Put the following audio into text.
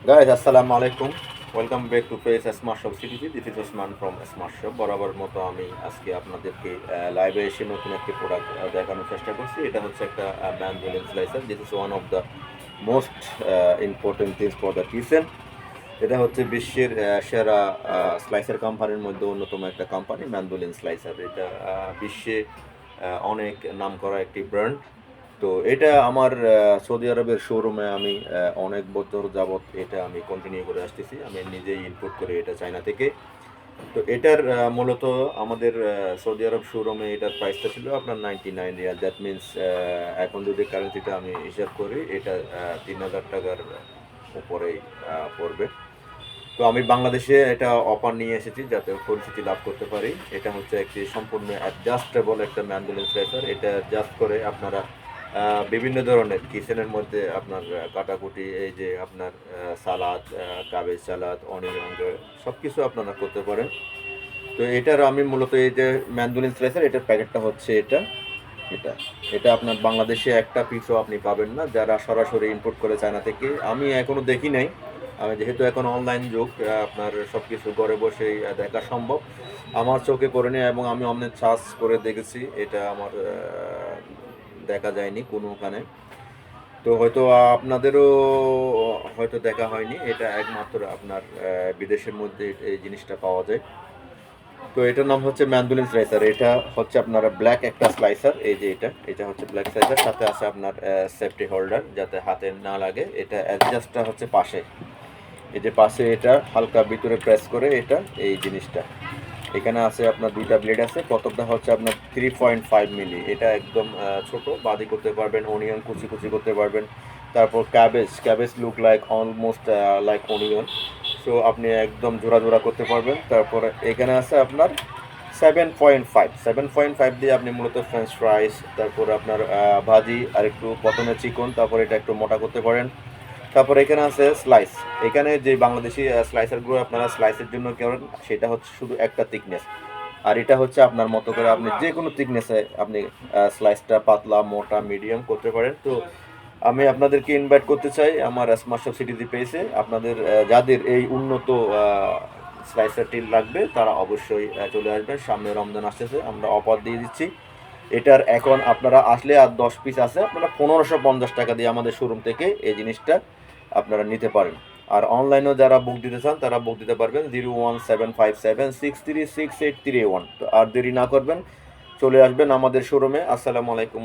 Guys, assalamu alaikum. Welcome back to Face Smart Shop CTV. This is Osman from Smart Shop. বরাবর মতো আমি আজকে আপনাদেরকে লাইভে এসে নতুন একটি প্রোডাক্ট দেখানোর চেষ্টা করছি। এটা হচ্ছে একটা manual slicer. This is one of the most important things for the kitchen. এটা হচ্ছে বিশ্বের সেরা স্লাইসার কোম্পানির মধ্যে অন্যতম একটা কোম্পানি ম্যানুয়াল স্লাইসার। এটা বিশ্বে অনেক নামকরা একটি ব্র্যান্ড। তো এটা আমার সৌদি আরবের শোরুমে আমি অনেক বছর যাবৎ এটা আমি কন্টিনিউ করে আসতেছি। আমি নিজেই ইম্পোর্ট করি এটা চায়না থেকে। তো এটার মূলত আমাদের সৌদি আরব শোরুমে এটার প্রাইসটা ছিল আপনার 99 রিয়াল। দ্যাট মিনস এখন যদি কারেন্সিটা আমি হিসাব করি এটা 3000 টাকার উপরেই পড়বে। তো আমি বাংলাদেশে এটা অফার নিয়ে এসেছি যাতে পরিচিতি লাভ করতে পারি। এটা হচ্ছে একটি সম্পূর্ণ অ্যাডজাস্টেবল একটা ম্যানুয়াল স্লাইসার। এটা অ্যাডজাস্ট করে আপনারা বিভিন্ন ধরনের কিচেনের মধ্যে আপনার কাটাকুটি, এই যে আপনার সালাদ, কাবেজ সালাদ, অনিয়ন, সব কিছু আপনারা করতে পারেন। তো এটার আমি মূলত এই যে ম্যানুয়াল স্লাইসার এটার প্যাকেটটা হচ্ছে এটা এটা এটা আপনার বাংলাদেশে একটা পিসও আপনি পাবেন না যারা সরাসরি ইম্পোর্ট করে চায়না থেকে। আমি এখনো দেখি নাই। আমি যেহেতু এখন অনলাইন যুগ, আপনার সব কিছু ঘরে বসেই দেখা সম্ভব। আমার চোখে পড়েনি এবং আমি অনলাইন সার্চ করে দেখেছি, এটা আমার দেখা যায়নি কোনোখানে। তো হয়তো আপনাদেরও হয়তো দেখা হয়নি। এটা একমাত্র আপনার বিদেশের মধ্যে এই জিনিসটা পাওয়া যায়। তো এটার নাম হচ্ছে ম্যানুয়াল স্লাইসার। এটা হচ্ছে আপনার ব্ল্যাক একটা স্লাইসার। এই যে এটা হচ্ছে ব্ল্যাক স্লাইসার, সাথে আছে আপনার সেফটি হোল্ডার যাতে হাতে না লাগে। এটা অ্যাডজাস্টটা হচ্ছে পাশে, এই যে পাশে এটা হালকা ভিতরে প্রেস করে এটা এই জিনিসটা এখানে আছে আপনার দুইটা ব্লেড আছে। প্রথমটা হচ্ছে আপনার 3.5 মিলি। এটা একদম ছোট, বাদি করতে পারবেন, অনিয়ন কুচি কুচি করতে পারবেন। তারপর cabbage look like almost like onion, so আপনি একদম জোড়া জোড়া করতে পারবেন। তারপর এখানে আছে আপনার 7.5 দিয়ে আপনি মূলত ফ্রেঞ্চ ফ্রাইস, তারপর আপনার ভাজি আর একটু প্রথমে চিকন, তারপর এটা একটু মোটা করতে পারেন। তারপর এখানে আছে স্লাইস। এখানে যে বাংলাদেশি স্লাইসারগুলো আপনারা স্লাইসের জন্য করেন সেটা হচ্ছে শুধু একটা থিকনেস, আর এটা হচ্ছে আপনার মতো করে আপনি যে কোনো থিকনেসে আপনি স্লাইসটা পাতলা, মোটা, মিডিয়াম করতে পারেন। তো আমি আপনাদেরকে ইনভাইট করতে চাই আমার স্মার্ট শপ সিটিতে পেয়েছে। আপনাদের যাদের এই উন্নত স্লাইসারটি লাগবে তারা অবশ্যই চলে আসবেন। সামনে রমজান আসতেছে, আমরা অফার দিয়ে দিচ্ছি। এটার এখন আপনারা আসলে আর 10 পিস আছে, আপনারা 1550 টাকা দিয়ে আমাদের শোরুম থেকে এই জিনিসটা আপনারা নিতে পারেন। আর অনলাইনেও যারা বুক দিতে চান তারা বুক দিতে পারবেন 01757636831। তো আর দেরি না করবেন, চলে আসবেন আমাদের শোরুমে। আসসালামু আলাইকুম।